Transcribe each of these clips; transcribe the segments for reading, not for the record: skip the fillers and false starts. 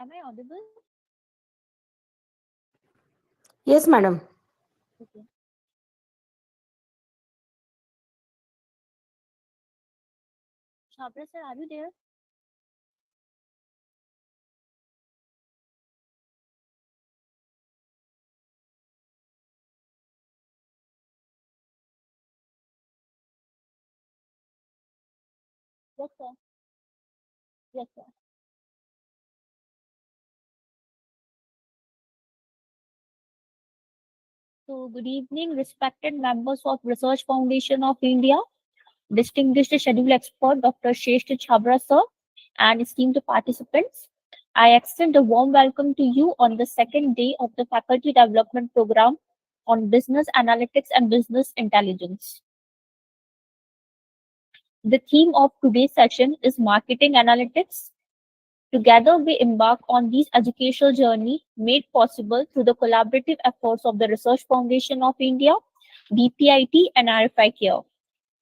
Am I audible? Yes, madam. Okay. Chabra sir, are you there? Yes, sir. Yes, sir. So, good evening, respected members of Research Foundation of India, distinguished schedule expert Dr. Shesht Chabra sir, and esteemed participants. I extend a warm welcome to you on the second day of the Faculty Development Program on Business Analytics and Business Intelligence. The theme of today's session is Marketing Analytics. Together, we embark on this educational journey made possible through the collaborative efforts of the Research Foundation of India, BPIT, and RFI-CARE.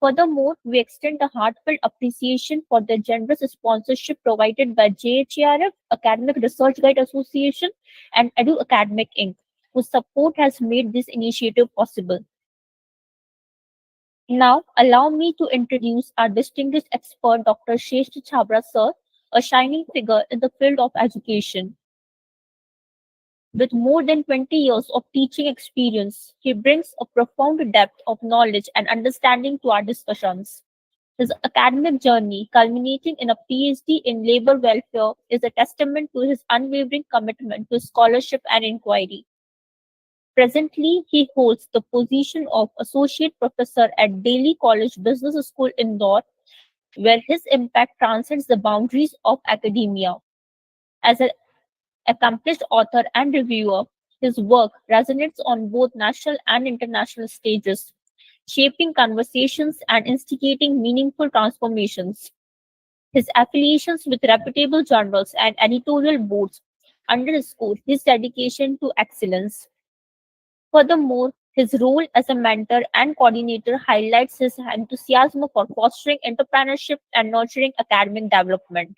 Furthermore, we extend a heartfelt appreciation for the generous sponsorship provided by JHARF, Academic Research Guide Association, and Edu Academic Inc., whose support has made this initiative possible. Now, allow me to introduce our distinguished expert, Dr. Shesht Chabra sir, a shining figure in the field of education. With more than 20 years of teaching experience, he brings a profound depth of knowledge and understanding to our discussions. His academic journey, culminating in a PhD in labor welfare, is a testament to his unwavering commitment to scholarship and inquiry. Presently, he holds the position of Associate Professor at Delhi College Business School, Indore, where his impact transcends the boundaries of academia. As an accomplished author and reviewer, his work resonates on both national and international stages, shaping conversations and instigating meaningful transformations. His affiliations with reputable journals and editorial boards underscore his dedication to excellence. Furthermore, his role as a mentor and coordinator highlights his enthusiasm for fostering entrepreneurship and nurturing academic development.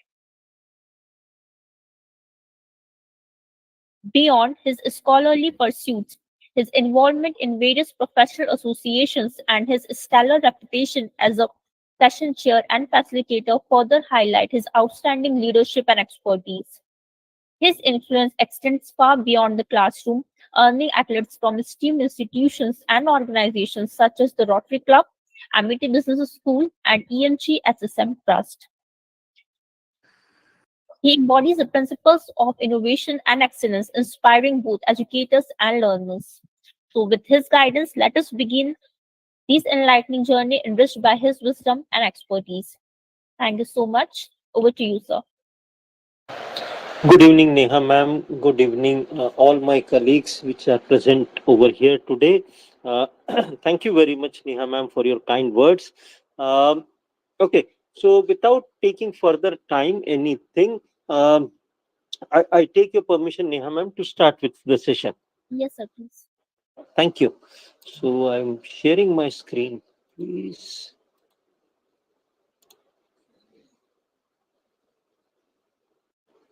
Beyond his scholarly pursuits, his involvement in various professional associations and his stellar reputation as a session chair and facilitator further highlight his outstanding leadership and expertise. His influence extends far beyond the classroom, earning accolades from esteemed institutions and organizations such as the Rotary Club, Amity Business School, and EMG SSM Trust. He embodies the principles of innovation and excellence, inspiring both educators and learners. So, with his guidance, let us begin this enlightening journey enriched by his wisdom and expertise. Thank you so much. Over to you, sir. Good evening, Neha ma'am. Good evening, all my colleagues which are present over here today. Thank you very much, Neha ma'am, for your kind words. Um, okay, so without taking further time, anything, I take your permission, Neha ma'am, to start with the session. Yes, sir, please. Thank you. So I'm sharing my screen, please.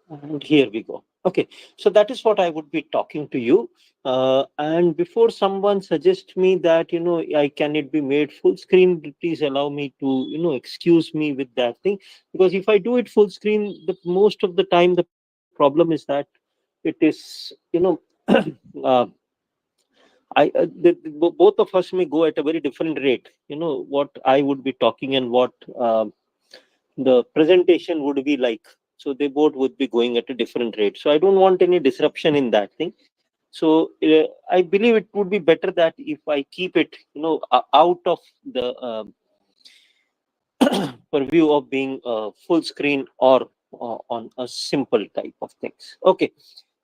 And here we go. Okay, so that is what I would be talking to you. And before someone suggests me that, I can it be made full screen, please allow me to, excuse me with that thing. Because if I do it full screen, the most of the time, the problem is that it is, uh, both of us may go at a very different rate. What I would be talking and what the presentation would be like, so they both would be going at a different rate, so I don't want any disruption in that thing. So I believe it would be better that if I keep it out of the purview of being full screen or on a simple type of things. Okay,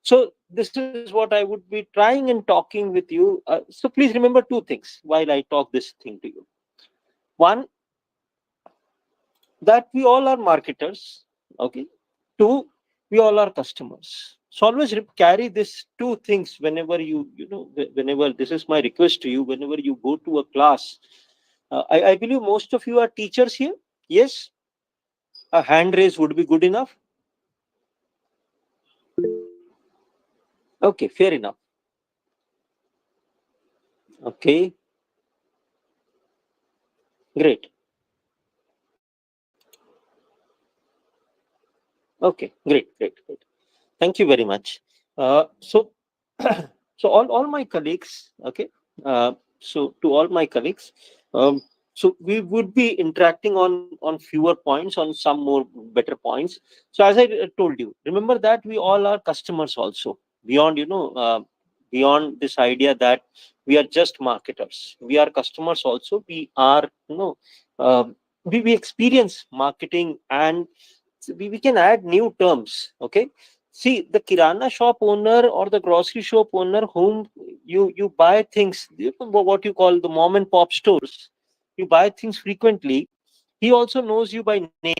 so this is what I would be trying and talking with you. So please remember two things while I talk this thing to you. One, that we all are marketers. Okay. Two, we all are customers. So always carry these two things whenever whenever, this is my request to you, whenever you go to a class. I believe most of you are teachers here. Yes, a hand raise would be good enough. Okay, fair enough. Okay, great. Okay, great. Thank you very much. So, so all my colleagues, okay. So to all my colleagues, um, so we would be interacting on fewer points, on some more better points. So as I told you, remember that we all are customers also. Beyond beyond this idea that we are just marketers, we are customers also. We are uh, we experience marketing, and we can add new terms. Okay, see, the kirana shop owner or the grocery shop owner whom you buy things, what you call the mom and pop stores, you buy things frequently. He also knows you by name.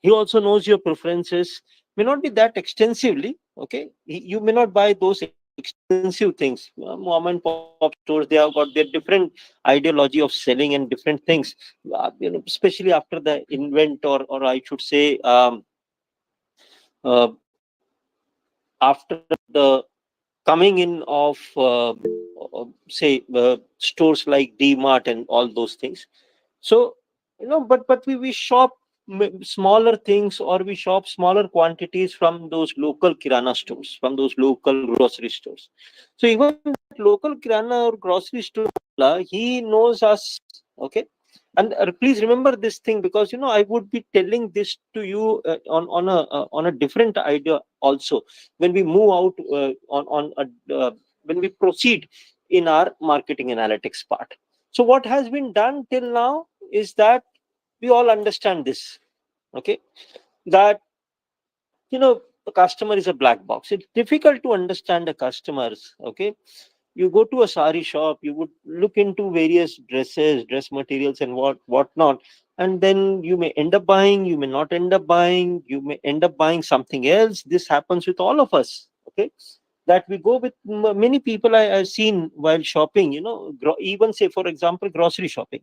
He also knows your preferences. May not be that extensively. Okay, you may not buy those extensive things. Mom and pop stores, they have got their different ideology of selling and different things. Especially after the invent, or I should say, uh, after the coming in of say stores like D-Mart and all those things. So but we shop smaller things, or we shop smaller quantities from those local kirana stores, from those local grocery stores. So even that local kirana or grocery store, he knows us. Okay, and please remember this thing, because I would be telling this to you on a different idea also, when we move out on a, when we proceed in our marketing analytics part. So what has been done till now is that we all understand this. Okay, that the customer is a black box. It's difficult to understand the customers. Okay, you go to a sari shop, you would look into various dresses, dress materials, and whatnot, and then you may end up buying, you may not end up buying, you may end up buying something else. This happens with all of us. Okay, that we go with many people I've seen while shopping. Even say, for example, grocery shopping.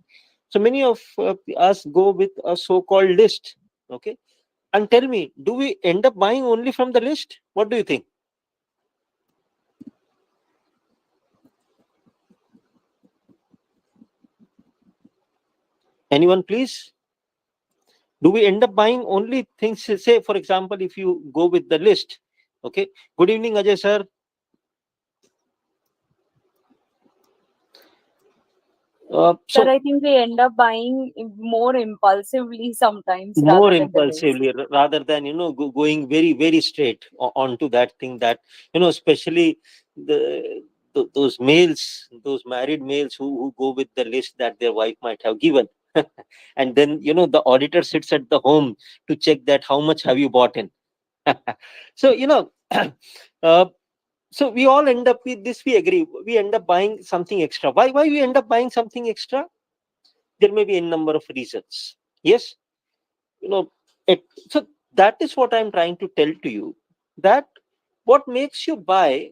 So many of us go with a so-called list. Okay, and tell me, do we end up buying only from the list? What do you think? Anyone, please? Do we end up buying only things? Say, for example, if you go with the list. Okay, good evening, Ajay sir. Sir, So I think we end up buying more impulsively sometimes more rather than the list. impulsively, rather than going very straight onto that thing, that especially the, those males, those married males who go with the list that their wife might have given. And then the auditor sits at the home to check that how much have you bought in. So uh, so we all end up with this. We agree, we end up buying something extra. Why we end up buying something extra? There may be a number of reasons. Yes, you know it. So that is what I'm trying to tell to you, that what makes you buy,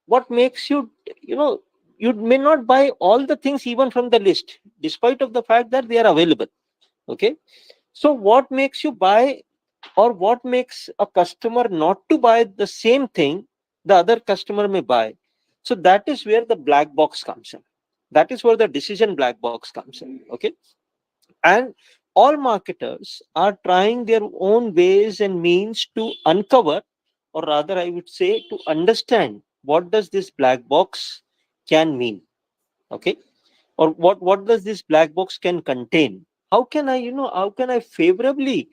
what makes you, you may not buy all the things even from the list, despite of the fact that they are available. Okay, so what makes you buy, or what makes a customer not to buy the same thing the other customer may buy? So that is where the black box comes in. That is where the decision black box comes in. Okay, and all marketers are trying their own ways and means to uncover, or rather I would say, to understand what does this black box can mean. Okay, or what does this black box can contain. How can I, how can I favorably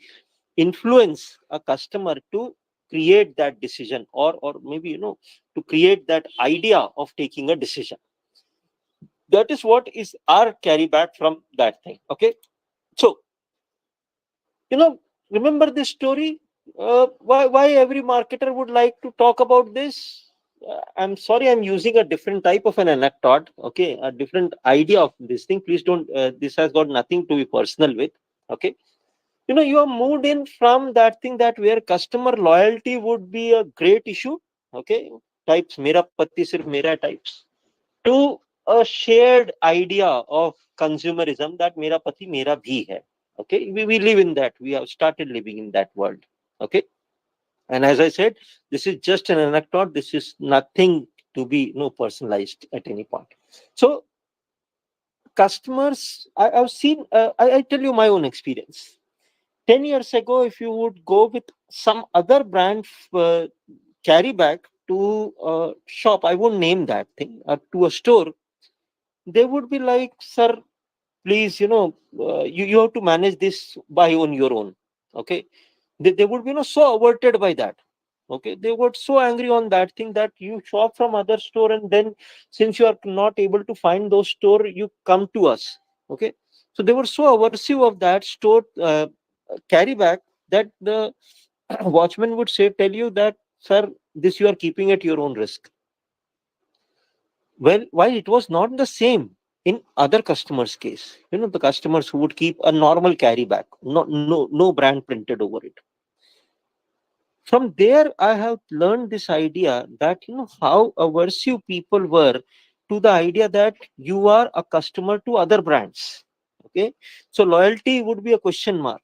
influence a customer to create that decision, or maybe to create that idea of taking a decision. That is what is our carry back from that thing. Okay, so you know remember this story. Why every marketer would like to talk about this? I'm sorry, I'm using a different type of an anecdote. Okay, a different idea of this thing. Please don't, this has got nothing to be personal with. Okay, you are moved in from that thing, that where customer loyalty would be a great issue. Okay, types mera pati sirf mera types, to a shared idea of consumerism, that mera pati mera bhi hai. Okay, we live in that, we have started living in that world. Okay, And as I said, this is just an anecdote. This is nothing to be personalized at any point. So customers, I've seen. I tell you my own experience. 10 years ago, if you would go with some other brand carry bag to a shop, I won't name that thing, to a store, they would be like, "Sir, please, you have to manage this by on your own." Okay, they would be so averted by that. Okay, they were so angry on that thing that you shop from other store, and then since you are not able to find those store, you come to us. Okay, so they were so aversive of that store carry back that the watchman would say, tell you that, sir, this you are keeping at your own risk. Well, while it was not the same in other customers' case, the customers who would keep a normal carry bag, no brand printed over it. From there, I have learned this idea that how aversive people were to the idea that you are a customer to other brands. Okay, so loyalty would be a question mark.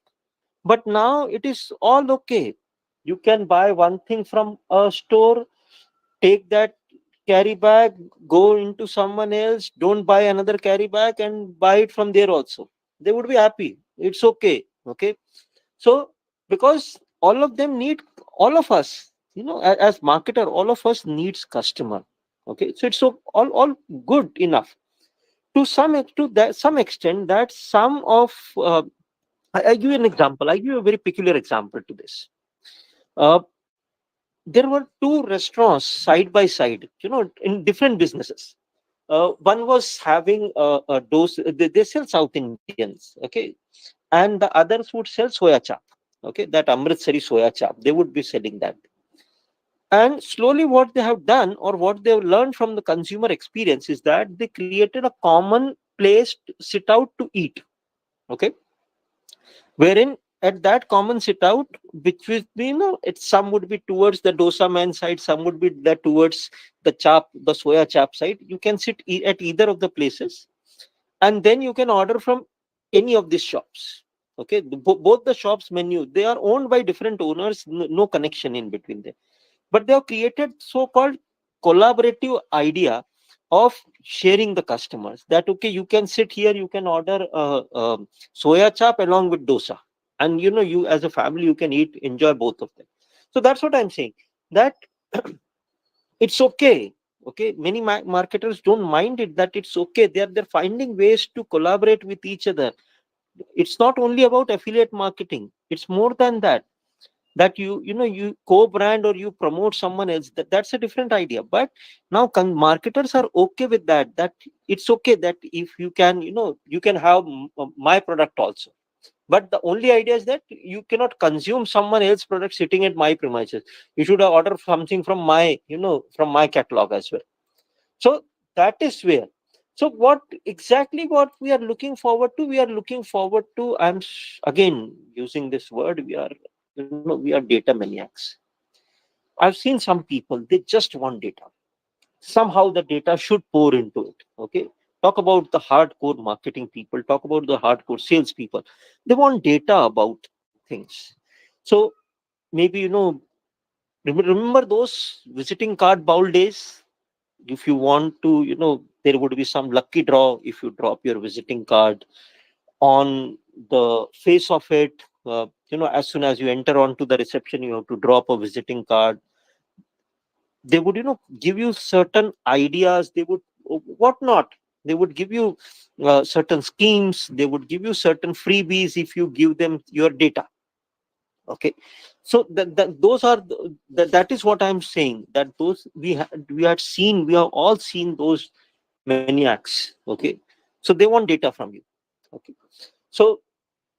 But now it is all okay. You can buy one thing from a store, take that carry bag, go into someone else, don't buy another carry bag and buy it from there also. They would be happy. It's okay. Okay. So because all of them need, all of us, as marketer, all of us needs customer. Okay. So it's so all good enough. To some extent, that some of I give you an example. I give you a very peculiar example to this. Uh, there were two restaurants side by side, in different businesses. One was having a dose, they sell South Indians, okay, and the others would sell soya chap, okay, that Amritsari soya chap. They would be selling that. And slowly, what they have done or what they have learned from the consumer experience is that they created a common place to sit out to eat, okay, wherein at that common sit out, which was, it, some would be towards the dosa man side, some would be that towards the soya chap side. You can sit at either of the places, and then you can order from any of these shops. Okay, both the shops menu, they are owned by different owners, no connection in between them, but they have created so-called collaborative idea of sharing the customers, that okay, you can sit here, you can order soya chap along with dosa, and you as a family, you can eat, enjoy both of them. So that's what I'm saying, that it's okay. Okay, many marketers don't mind it, that it's okay, they're finding ways to collaborate with each other. It's not only about affiliate marketing, it's more than that, that you co-brand or you promote someone else, that's a different idea. But now marketers are okay with that, that it's okay that if you can, you can have my product also, but the only idea is that you cannot consume someone else's product sitting at my premises. You should order something from my, from my catalog as well. So that is where, so what exactly what we are looking forward to, we are looking forward to, again using this word, we are data maniacs. I've seen some people, they just want data. Somehow the data should pour into it. Okay, talk about the hardcore marketing people, talk about the hardcore sales people, they want data about things. So maybe, remember those visiting card bowl days. If you want to, there would be some lucky draw if you drop your visiting card on the face of it. As soon as you enter onto the reception, you have to drop a visiting card. They would, give you certain ideas, they would, whatnot, they would give you certain schemes, they would give you certain freebies if you give them your data. Okay, so those are that is what I'm saying, that those we have all seen those maniacs. Okay, so they want data from you. Okay, so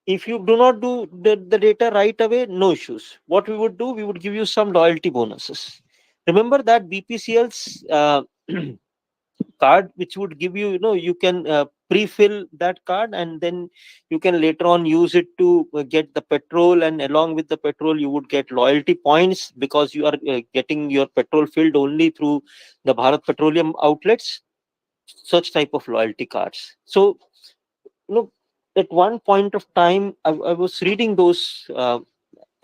if you do not do the data right away, no issues. What we would do, we would give you some loyalty bonuses. Remember that BPCL's card, which would give you, you can pre-fill that card, and then you can later on use it to get the petrol, and along with the petrol you would get loyalty points, because you are getting your petrol filled only through the Bharat Petroleum outlets. Such type of loyalty cards. So, you know at one point of time, I was reading those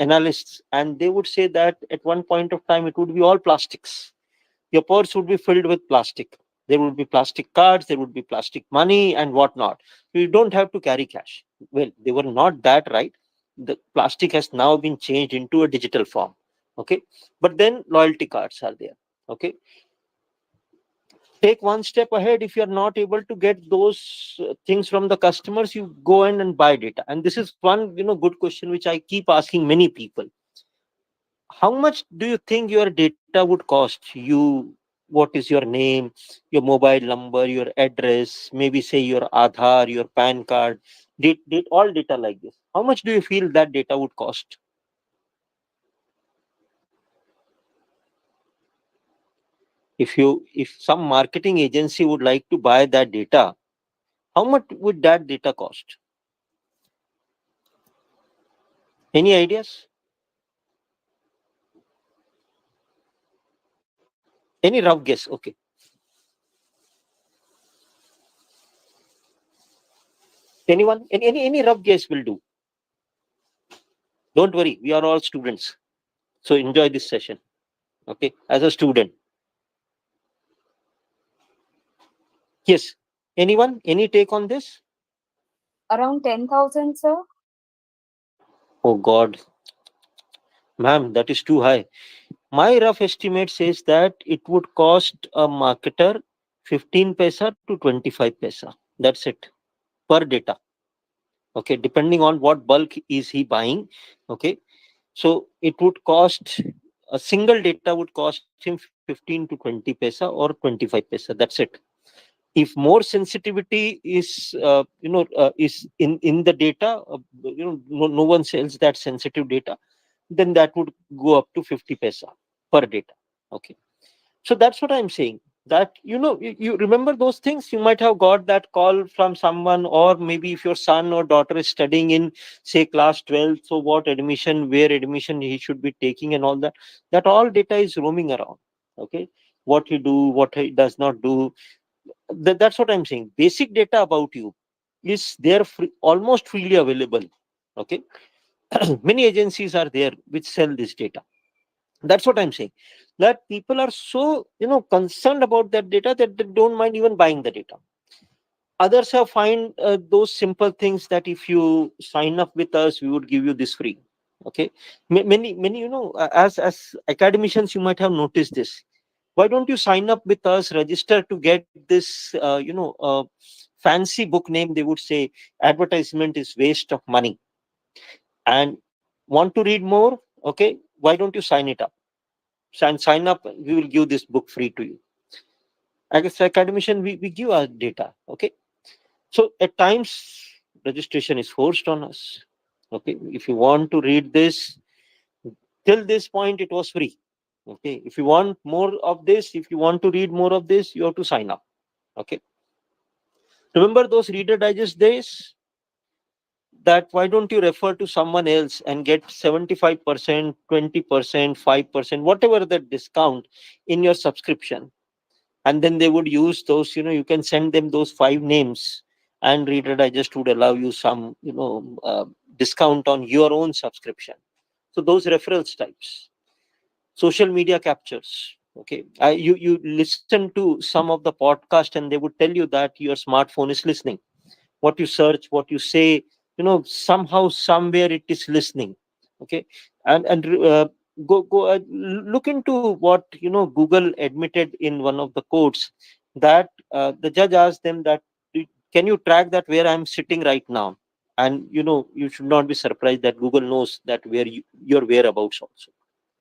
analysts, and they would say that at one point of time it would be all plastics. Your purse would be filled with plastic. There would be plastic cards, there would be plastic money and whatnot. You don't have to carry cash. Well, they were not that right. The plastic has now been changed into a digital form. Okay. But then loyalty cards are there. Okay. Take one step ahead. If you're not able to get those things from the customers, you go in and buy data. And this is one, good question which I keep asking many people. How much do you think your data would cost you? What is your name, your mobile number, your address, maybe say your Aadhaar, your PAN card, did all data like this? How much do you feel that data would cost? If some marketing agency would like to buy that data, how much would that data cost? Any ideas? Any rough guess? Okay. Anyone? Any rough guess will do. Don't worry, we are all students. So enjoy this session. Okay. As a student. Yes. Anyone? Any take on this? Around 10,000, sir. Oh God, ma'am, that is too high. My rough estimate says that it would cost a marketer 15 paisa to 25 paisa. That's it per data. Okay, depending on what bulk is he buying. Okay, so it would cost, a single data would cost him 15 to 20 paisa or 25 paisa. That's it. If more sensitivity is in the data, no one sells that sensitive data, then that would go up to 50 paisa per data. Okay, so that's what I'm saying. That you remember those things. You might have got that call from someone, or maybe if your son or daughter is studying in, say, class 12, so what admission, where admission he should be taking, and all that. That all data is roaming around. Okay, what he do, what he does not do. That's what I'm saying. Basic data about you is there, almost freely available. Okay, many agencies are there which sell this data. That's what I'm saying. That people are so concerned about that data that they don't mind even buying the data. Others have find those simple things that if you sign up with us, we would give you this free. Okay, many as academicians, you might have noticed this. Why don't you sign up with us, register to get this fancy book name? They would say advertisement is waste of money. And want to read more? Okay, why don't you sign it up? Sign up, we will give this book free to you. As academician, we give our data. Okay, so at times registration is forced on us. Okay, if you want to read this, till this point it was free. Okay, if you want more of this, if you want to read more of this, you have to sign up. Okay, remember those Reader Digest days? That why don't you refer to someone else and get 75%, 20%, 5%, whatever the discount in your subscription. And then they would use those, you can send them those 5 names, and Reader Digest would allow you some discount on your own subscription. So those referrals types. Social media captures. Okay, you listen to some of the podcast and they would tell you that your smartphone is listening. What you search, what you say, somehow somewhere it is listening. Okay, and go look into what Google admitted in one of the courts, that the judge asked them that, can you track that where I'm sitting right now? And you should not be surprised that Google knows that where your whereabouts also.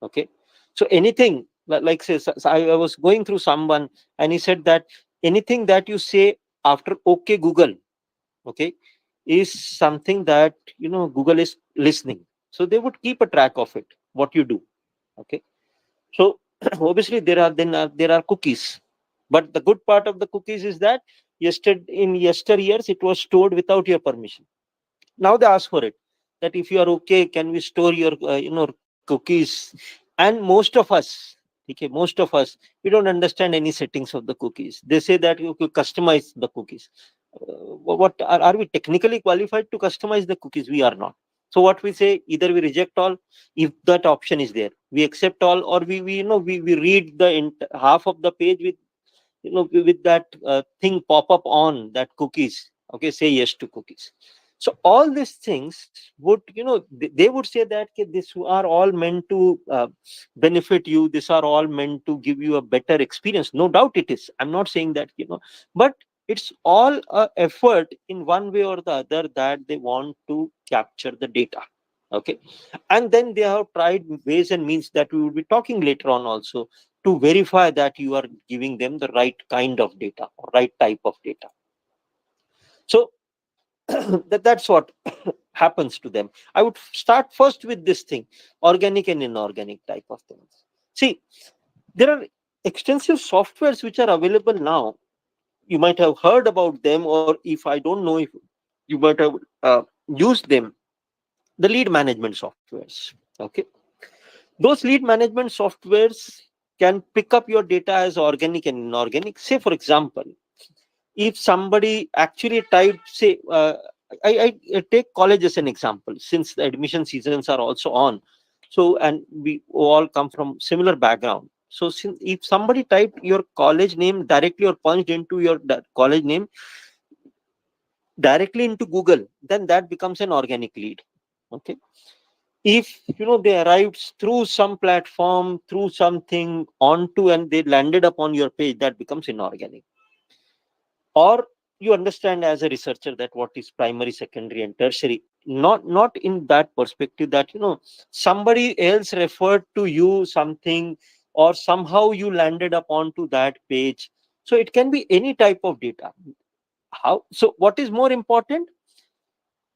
Okay, so anything like say, I was going through someone, and he said that anything that you say after okay Google, okay, is something that Google is listening. So they would keep a track of it, what you do. Okay, so obviously there are cookies, but the good part of the cookies is that in yesteryears it was stored without your permission. Now they ask for it, that if you are okay, can we store your cookies? And most of us, okay, most of us, we don't understand any settings of the cookies. They say that you could customize the cookies. What are we technically qualified to customize the cookies? We are not. So what we say, either we reject all, if that option is there, we accept all, or we read the half of the page with with that thing pop up on that cookies. Okay, say yes to cookies. So all these things would, they would say that, "Okay, these are all meant to benefit you, these are all meant to give you a better experience." No doubt it is, I'm not saying that, but it's all a effort in one way or the other that they want to capture the data. Okay, and then they have tried ways and means that we will be talking later on also, to verify that you are giving them the right kind of data or right type of data. So that's what happens to them. I would start first with this thing, organic and inorganic type of things. See, there are extensive softwares which are available now. You might have heard about them, or if I don't know, if you might have used them, the lead management softwares. Okay, those lead management softwares can pick up your data as organic and inorganic. Say, for example, if somebody actually typed, say, I take college as an example, since the admission seasons are also on. So, and we all come from similar background. So, since if somebody typed your college name directly or punched into your college name directly into Google, then that becomes an organic lead. Okay, if they arrived through some platform, through something onto, and they landed up on your page, that becomes inorganic. Or you understand as a researcher that what is primary, secondary, and tertiary, not in that perspective that somebody else referred to you something, or somehow you landed up onto that page. So it can be any type of data. How? So what is more important,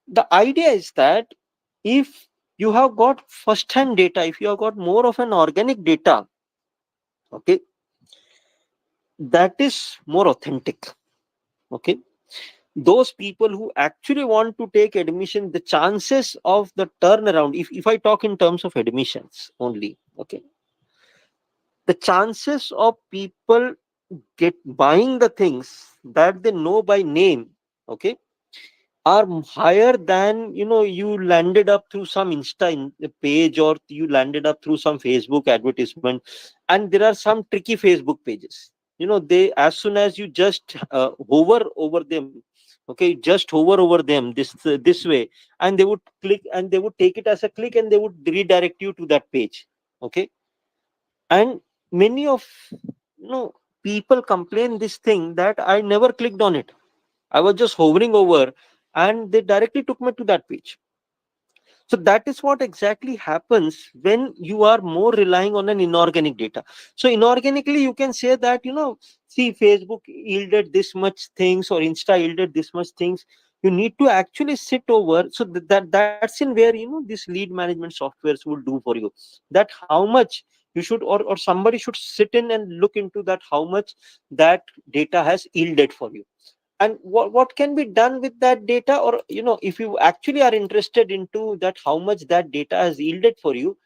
the idea is that if you have got first hand data, if you have got more of an organic data, okay, that is more authentic. Okay, those people who actually want to take admission, the chances of the turnaround, if I talk in terms of admissions only, okay, the chances of people get buying the things that they know by name, okay, are higher than you landed up through some page, or you landed up through some Facebook advertisement. And there are some tricky Facebook pages, they, as soon as you just hover over them, okay, just hover over them this way, and they would click, and they would take it as a click, and they would redirect you to that page. Okay, and many of people complain this thing, that I never clicked on it, I was just hovering over, and they directly took me to that page. So that is what exactly happens when you are more relying on an inorganic data. So inorganically, you can say that, see, Facebook yielded this much things, or Insta yielded this much things. You need to actually sit over. So that's in where, these lead management softwares will do for you. That how much you should, or somebody should sit in and look into that, how much that data has yielded for you, and what can be done with that data. Or if you actually are interested into that, how much that data has yielded for you,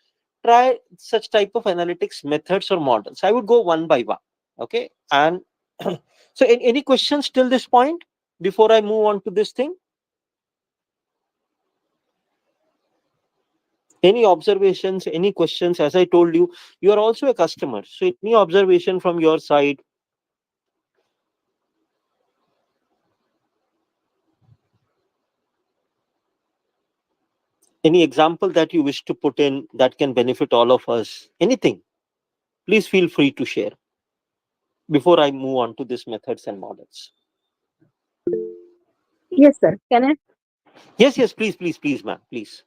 try such type of analytics methods or models. I would go one by one. Okay, and so any questions till this point before I move on to this thing? Any observations, any questions? As I told you, you are also a customer, so any observation from your side? Any example that you wish to put in that can benefit all of us? Anything, please feel free to share before I move on to these methods and models. Yes, sir. Can I? Yes, yes, please, ma'am, please.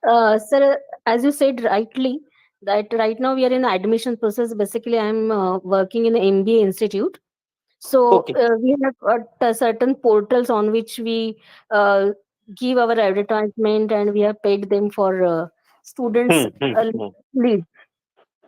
Sir, as you said rightly, that right now we are in admission process. Basically, I'm working in an MBA institute. So Okay. we have certain portals on which we uh, give our advertisement, and we have paid them for students Hmm. lead.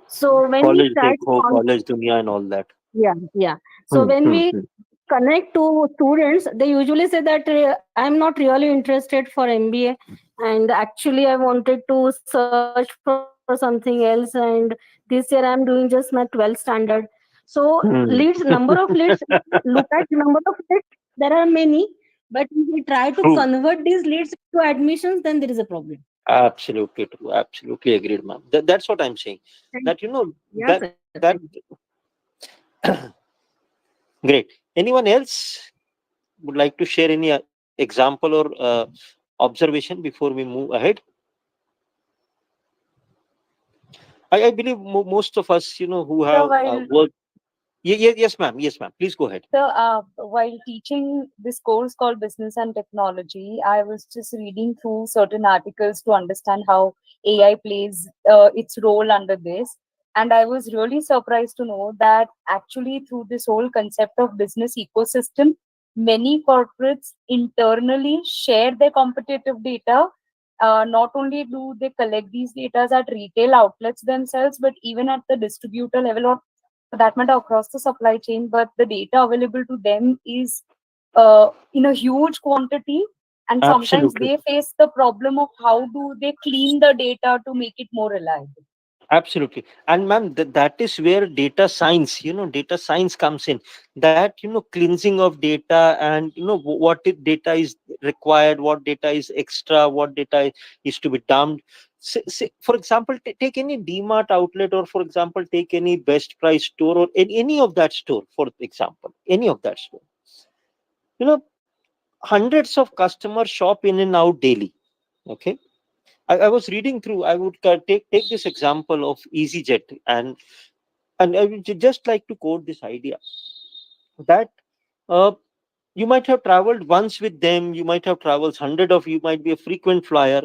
So when we College try to Dekho, College Dunia, and all that. yeah, yeah. So Hmm, when hmm, we hmm. connect to students, they usually say that I'm not really interested for MBA, and actually I wanted to search for something else, and this year I'm doing just my 12th standard. So leads, Hmm. number of leads, look at number of leads, there are many, But if we try to True. convert these leads to admissions, then there is a problem. Absolutely true. Absolutely agreed, ma'am. That's what I'm saying. Thank, That, you know, yeah, that sir. Thank that great. Anyone else would like to share any example or observation before we move ahead? I believe most of us, who So have while worked. Yes, ma'am. Yes, ma'am. Please go ahead. So, while teaching this course called Business and Technology, I was just reading through certain articles to understand how AI plays its role under this. And I was really surprised to know that actually, through this whole concept of business ecosystem, many corporates internally share their competitive data. Not only do they collect these data at retail outlets themselves, but even at the distributor level or for that matter across the supply chain, but the data available to them is in a huge quantity, and sometimes Absolutely. they face the problem of how do they clean the data to make it more reliable. Absolutely. And ma'am, that is where data science comes in. That, cleansing of data, and, data is required, what data is extra, what data is to be dumped. For example, take any DMart outlet, or for example, take any best price store, or any of that store, for example, any of that store. You know, hundreds of customers shop in and out daily. Okay. I was reading through, I would take this example of EasyJet, and I would just like to quote this idea that uh, you might have traveled once with them, you might have traveled hundred of, you might be a frequent flyer,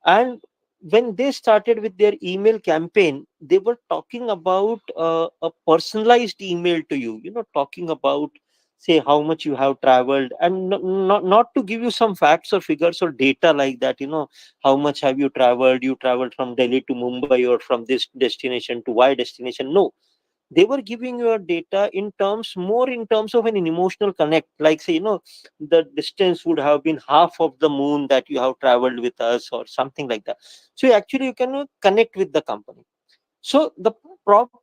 and when they started with their email campaign, they were talking about a personalized email to you, talking about, say, how much you have traveled, and not to give you some facts or figures or data like that, how much have you traveled from Delhi to Mumbai, or from this destination to Y destination. No, they were giving your data in terms, more in terms of an emotional connect, like, say, the distance would have been half of the moon that you have traveled with us, or something like that. So actually you can connect with the company. So the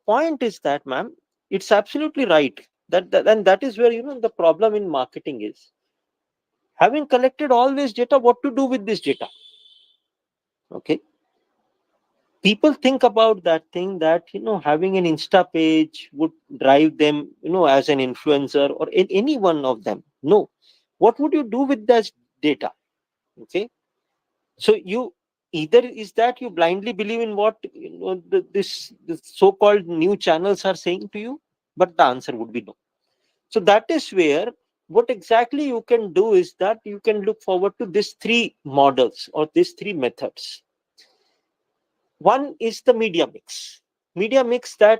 point is that, ma'am, it's absolutely right, and that is where, the problem in marketing is, having collected all this data, what to do with this data. Okay. People think about that thing, that, having an Insta page would drive them, as an influencer, or in any one of them. No. What would you do with that data? Okay. So you, either is that you blindly believe in what, this so-called new channels are saying to you, but the answer would be no. So that is where, what exactly you can do is that you can look forward to these three models, or these three methods. One is the media mix, that,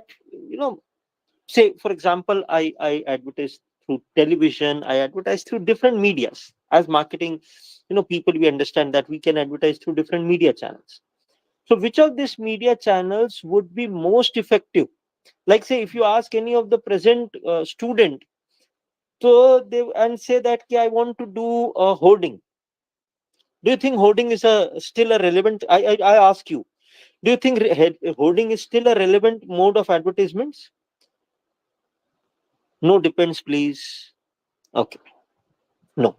say, for example, I advertise through television, I advertise through different medias. As marketing, people, we understand that we can advertise through different media channels. So which of these media channels would be most effective? Like, say, if you ask any of the present student, so they and say that, "Okay, I want to do a hoarding." Do you think hoarding is a still a relevant? I ask you. Do you think hoarding is still a relevant mode of advertisements? No, depends, please. Okay, no.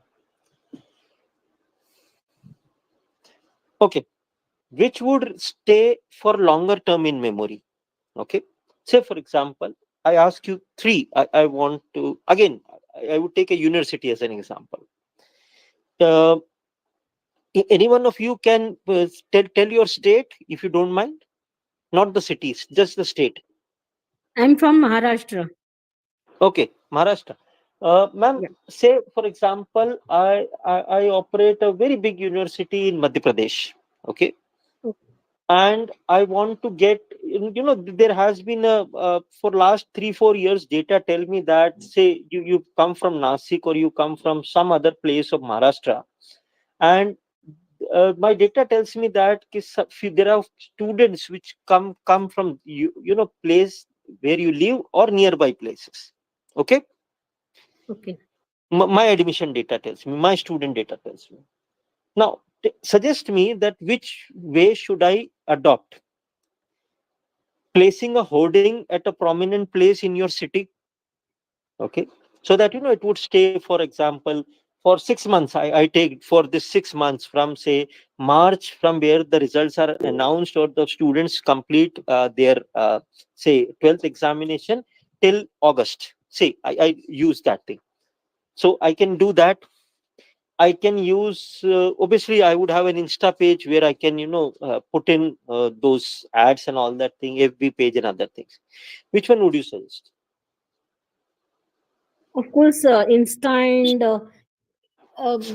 Okay, which would stay for longer term in memory? Okay, say for example, I ask you three. I want to again. I would take a university as an example. Uh, any one of you can tell your state, if you don't mind. Not the cities, just the state. I'm from Maharashtra. Okay, Maharashtra. Ma'am, Yeah. say for example, I operate a very big university in Madhya Pradesh. Okay, and I want to get, there has been for last 3 4 years, data tell me that, say, you come from Nasik, or you come from some other place of Maharashtra, and my data tells me that there are students which come from place where you live, or nearby places. Okay. Okay. My admission data tells me, my student data tells me. Now, suggest me that which way should I adopt? Placing a hoarding at a prominent place in your city, okay, so that, it would stay, for example, for 6 months. I take for this 6 months from say March, from where the results are announced or the students complete their say 12th examination, till August. Say I use that thing. So I can do that. I can use obviously I would have an Insta page where I can put in those ads and all that thing, FB page and other things. Which one would you suggest? Of course, Insta and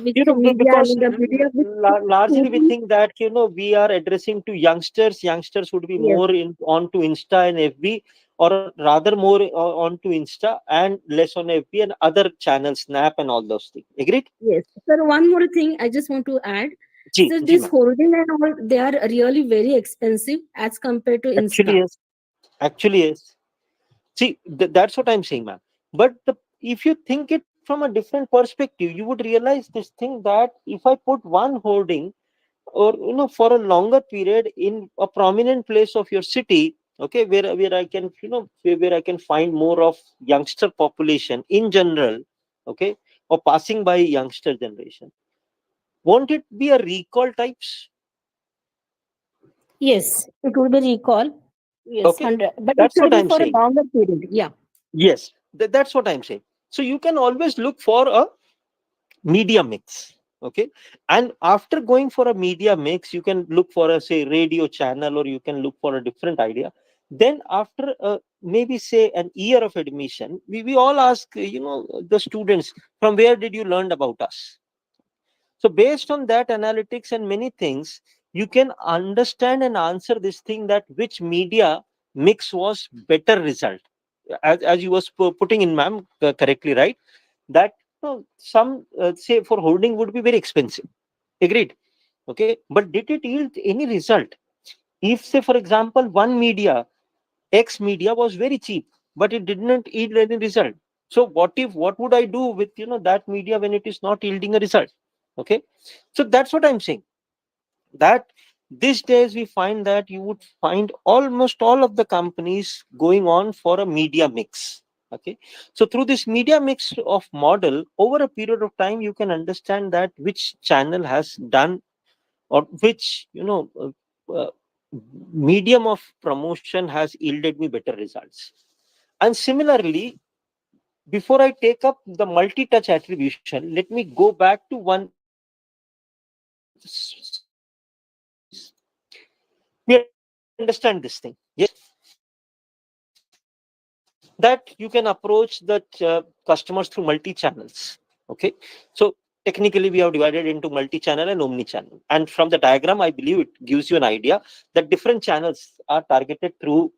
which media, I Because mean the media which largely we totally, think that we are addressing to youngsters would be yes, more in onto Insta and FB, or rather more onto Insta and less on FB and other channels, Snap and all those things. Agreed? yes. Sir, one more thing I just want to add. Ji, So ji this ma'am. hoarding and all, they are really very expensive as compared to Actually Insta. yes. Actually yes. See, that's what I'm saying, ma'am. But if you think it from a different perspective, you would realize this thing that if I put one hoarding or for a longer period in a prominent place of your city, okay, where I can where I can find more of youngster population in general, okay, or passing by youngster generation, won't it be a recall types? Yes, it will be recall. Yes, Okay, 100. But it that's should what be I'm for a saying. longer period. Yeah. Yes, that's what I'm saying. So you can always look for a media mix. Okay, and after going for a media mix, you can look for a say radio channel, or you can look for a different idea. Then after maybe say an year of admission, we all ask the students, from where did you learn about us? So based on that analytics and many things, you can understand and answer this thing, that which media mix was better result, as you was putting in, ma'am, correctly, right? That some say for holding would be very expensive. Agreed. Okay, but did it yield any result? If say for example one media, X media, was very cheap, but it did not yield any result. So what would I do with that media when it is not yielding a result? Okay, so that's what I'm saying, that these days we find that you would find almost all of the companies going on for a media mix. Okay, so through this media mix of model, over a period of time you can understand that which channel has done, or which medium of promotion has yielded me better results. And similarly, before I take up the multi-touch attribution, let me go back to one simple thing. We understand this thing, yes, that you can approach the customers through multi channels. Okay, so technically we have divided into multi channel and omni channel, and from the diagram I believe it gives you an idea that different channels are targeted through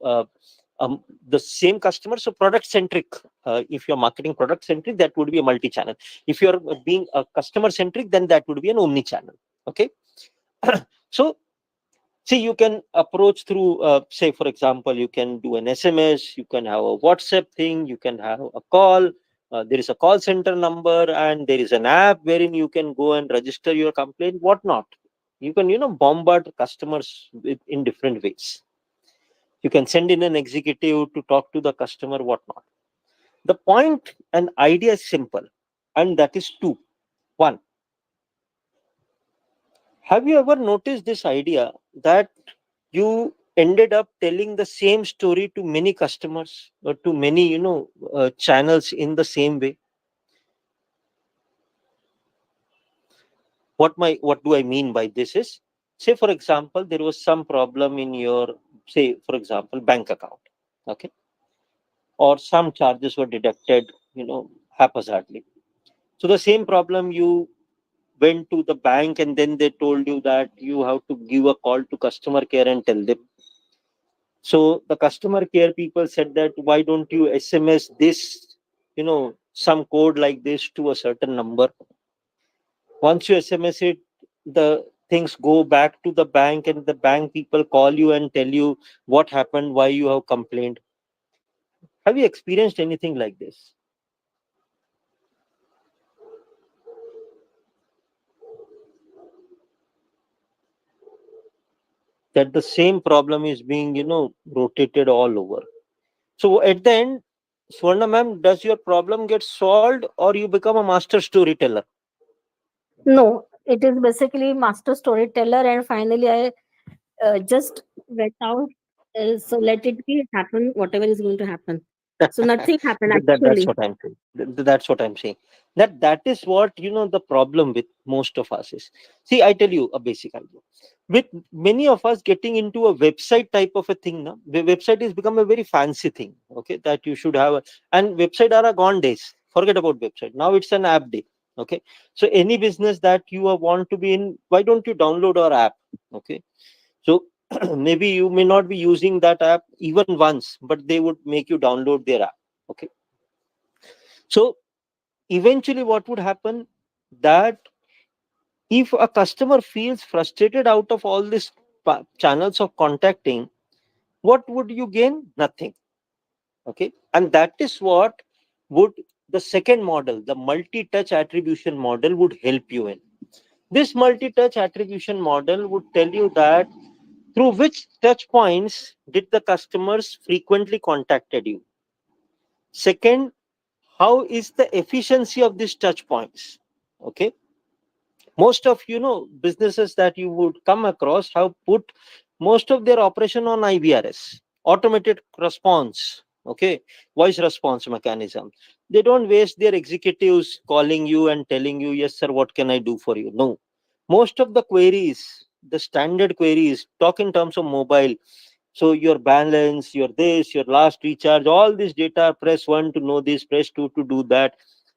the same customer. So product centric, if you're marketing product centric, that would be a multi channel. If you're being a customer centric, then that would be an omni channel. Okay, so see, you can approach through, say, for example, you can do an SMS, you can have a WhatsApp thing, you can have a call. There is a call center number, and there is an app wherein you can go and register your complaint, whatnot. You can, bombard customers in different ways. You can send in an executive to talk to the customer, whatnot. The point and idea is simple, and that is two. One, have you ever noticed this idea that you ended up telling the same story to many customers or to many channels in the same way? What do I mean by this is, say for example there was some problem in your, say for example, bank account. Okay, or some charges were deducted haphazardly. So the same problem, you went to the bank and then they told you that you have to give a call to customer care and tell them. So the customer care people said that, why don't you SMS this, some code like this to a certain number. Once you SMS it, the things go back to the bank, and the bank people call you and tell you what happened, why you have complained. Have you experienced anything like this? That the same problem is being, rotated all over. So at the end, Swarna ma'am, does your problem get solved or you become a master storyteller? No, it is basically master storyteller, and finally I just went out. So let it be happen, whatever is going to happen. So nothing happened That's actually. what I'm saying. That's what I'm saying. That is what, the problem with most of us is. See, I tell you a basic idea. With many of us getting into a website type of a thing now, the website has become a very fancy thing. Okay, that you should have, and website are a gone days. Forget about website. Now it's an app day. Okay, so any business that you want to be in, why don't you download our app? Okay, so maybe you may not be using that app even once, but they would make you download their app. Okay, so eventually what would happen, that if a customer feels frustrated out of all these channels of contacting, what would you gain? Nothing. Okay, and that is what would the second model, the multi-touch attribution model, would help you in. This multi-touch attribution model would tell you that through which touch points did the customers frequently contacted you. Second, how is the efficiency of these touch points? Okay, most of, businesses that you would come across have put most of their operation on IVRS, automated response. Okay, voice response mechanism. They don't waste their executives calling you and telling you, yes sir, what can I do for you? No, most of the queries, the standard queries, talk in terms of mobile. So your balance, your this, your last recharge, all this data, press 1 to know this, press 2 to do that.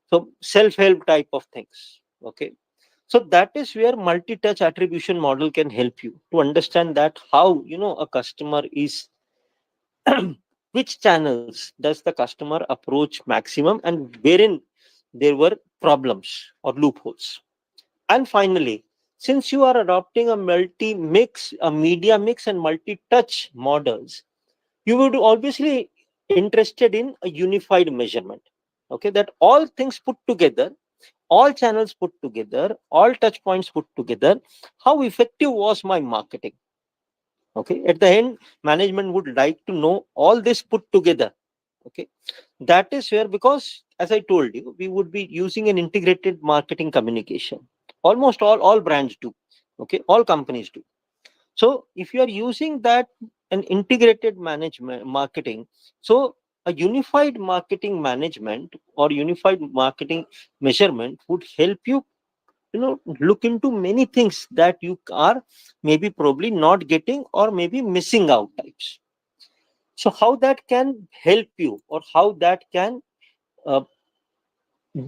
So self-help type of things. Okay, so that is where multi-touch attribution model can help you to understand that how, a customer is which channels does the customer approach maximum, and wherein there were problems or loopholes. And finally, since you are adopting a multi-mix, a media mix and multi-touch models, you would obviously interested in a unified measurement. Okay, that all things put together, all channels put together, all touch points put together, how effective was my marketing? Okay, at the end, management would like to know all this put together. Okay, that is where, because as I told you, we would be using an integrated marketing communication. Almost all brands do. Okay, all companies do. So if you are using that, an integrated management marketing, so a unified marketing management or unified marketing measurement would help you, look into many things that you are maybe probably not getting or maybe missing out types. So how that can help you, or how that can uh,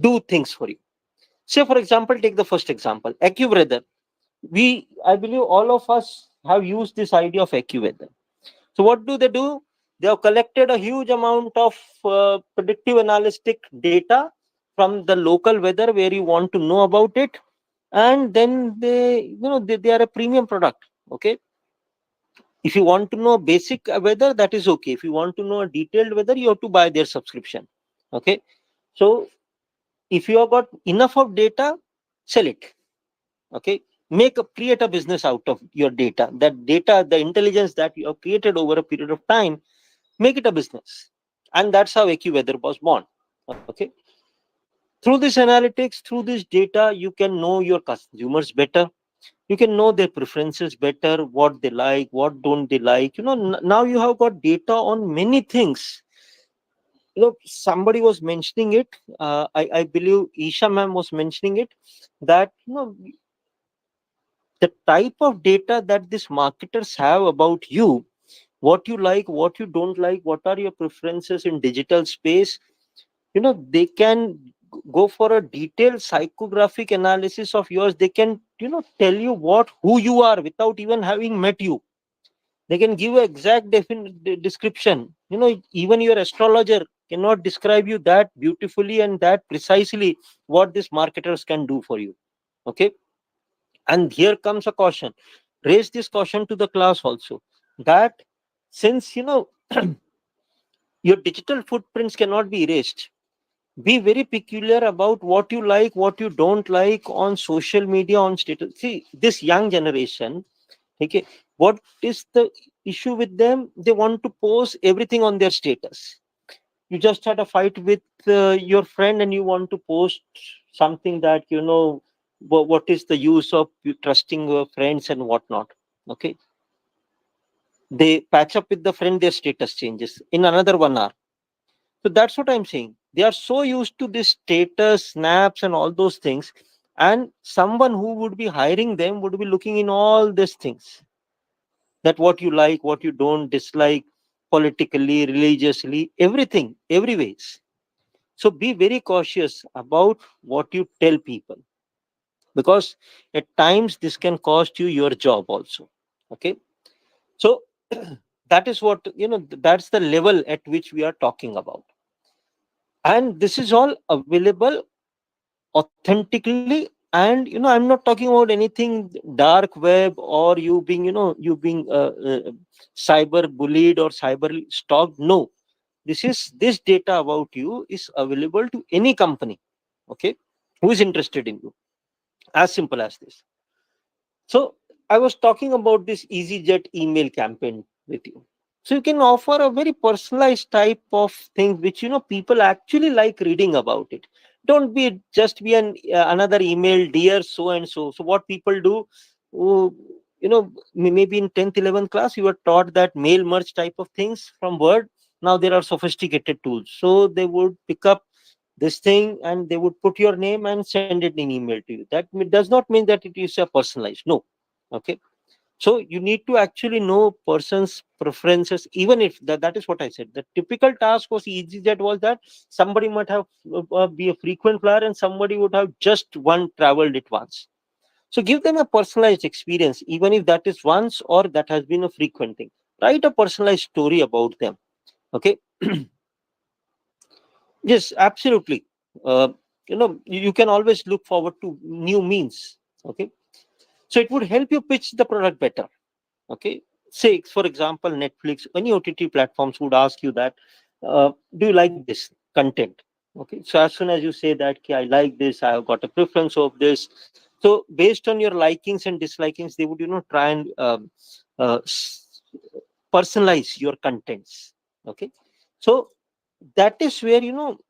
do things for you. Say for example, take the first example, AccuWeather. I believe all of us have used this idea of AccuWeather. So what do? They have collected a huge amount of predictive analytic data from the local weather where you want to know about it, and then they are a premium product. Okay, if you want to know basic weather, that is okay. If you want to know a detailed weather, you have to buy their subscription. Okay, so if you have got enough of data, sell it. Okay, create a business out of your data. That data, the intelligence that you have created over a period of time, make it a business. And that's how AccuWeather was born. Okay, through this analytics, through this data, you can know your consumers better. You can know their preferences better, what they like, what don't they like. Now you have got data on many things. Somebody was mentioning it. I believe Isha ma'am was mentioning it, that the type of data that these marketers have about you, what you like, what you don't like, what are your preferences in digital space. They can go for a detailed psychographic analysis of yours. They can, tell you who you are without even having met you. They can give an exact description. Even your astrologer cannot describe you that beautifully and that precisely what these marketers can do for you. Okay, and here comes a caution. Raise this caution to the class also, that since your digital footprints cannot be erased, be very peculiar about what you like, what you don't like on social media, on status. See, this young generation, okay, what is the issue with them? They want to post everything on their status. You just had a fight with your friend and you want to post something that what is the use of you trusting your friends and whatnot? Okay, they patch up with the friend, their status changes in another 1 hour. So that's what I'm saying. They are so used to this status, snaps, and all those things. And someone who would be hiring them would be looking in all these things, that what you like, what you don't dislike, politically, religiously, everything, every ways. So be very cautious about what you tell people, because at times this can cost you your job also. Okay. So that is what, that's the level at which we are talking about. And this is all available authentically. And I'm not talking about anything dark web, or you being, cyber bullied or cyber stalked. No, this data about you is available to any company, okay, who is interested in you. As simple as this. So I was talking about this EasyJet email campaign with you. So you can offer a very personalized type of thing, which people actually like reading about it. Don't be just be another email, dear so and so. So what people do, oh, maybe in 10th, 11th class, you were taught that mail merge type of things from Word. Now there are sophisticated tools. So they would pick up this thing and they would put your name and send it in email to you. That does not mean that it is a personalized. No. Okay. So you need to actually know person's preferences. Even if that is what I said, the typical task was easy, that was that somebody might have be a frequent flyer and somebody would have just one traveled it once. So give them a personalized experience, even if that is once or that has been a frequent thing. Write a personalized story about them. Okay. Yes, absolutely. uh, you can always look forward to new means. Okay. So it would help you pitch the product better. Okay. Say for example, Netflix, any OTT platforms would ask you that, do you like this content? Okay. So as soon as you say that, okay, I like this, I have got a preference of this. So based on your likings and dislikings, they would try and uh, s- personalize your contents. Okay. So that is where,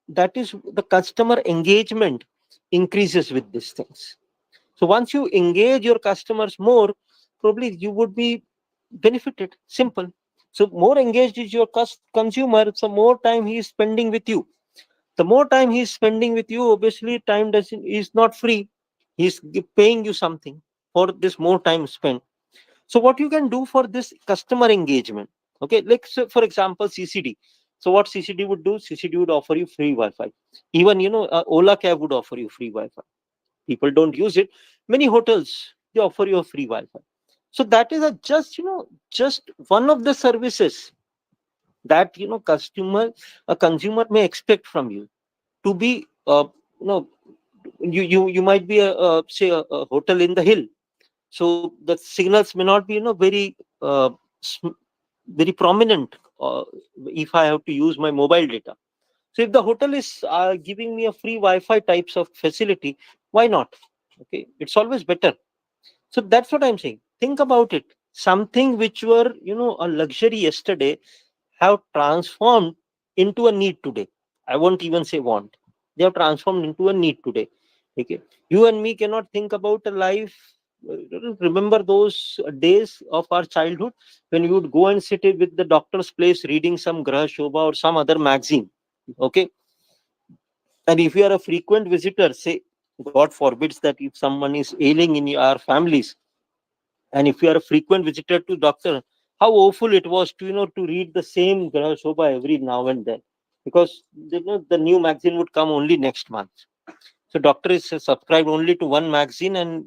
that is the customer engagement increases with these things. So once you engage your customers more, probably you would be benefited. Simple. So more engaged is your consumer, so more time he is spending with you. The more time he is spending with you, obviously time doesn't is not free. He's paying you something for this more time spent. So what you can do for this customer engagement? Okay, like so for example, CCD. So what CCD would do? CCD would offer you free Wi-Fi. Even Ola cab would offer you free Wi-Fi. People don't use it. Many hotels, they offer you a free Wi-Fi. So that is just one of the services that a consumer may expect from you to be you know you might be say a hotel in the hill. So the signals may not be very very prominent, if I have to use my mobile data. So if the hotel is giving me a free Wi-Fi types of facility, why not? Okay, it's always better. So that's what I'm saying. Think about it. Something which were a luxury yesterday have transformed into a need today. I won't even say want. They have transformed into a need today. Okay, you and me cannot think about a life. Remember those days of our childhood when we would go and sit with the doctor's place reading some Grah Shobha or some other magazine. Okay, and if you are a frequent visitor, say, God forbids that if someone is ailing in our families, and if you are a frequent visitor to doctor, how awful it was to to read the same Grah Shobha every now and then, because the new magazine would come only next month. So doctor is subscribed only to one magazine, and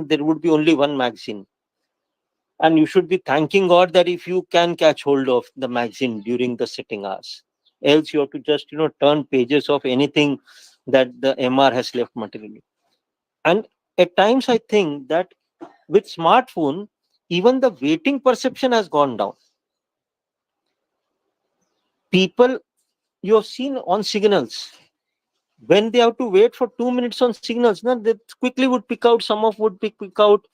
there would be only one magazine. And you should be thanking God that if you can catch hold of the magazine during the sitting hours. Else you have to just turn pages of anything that the MR has left materially. And at times I think that with smartphone, even the waiting perception has gone down. People, you have seen on signals, when they have to wait for 2 minutes on signals, now they quickly would pick out, some of would pick out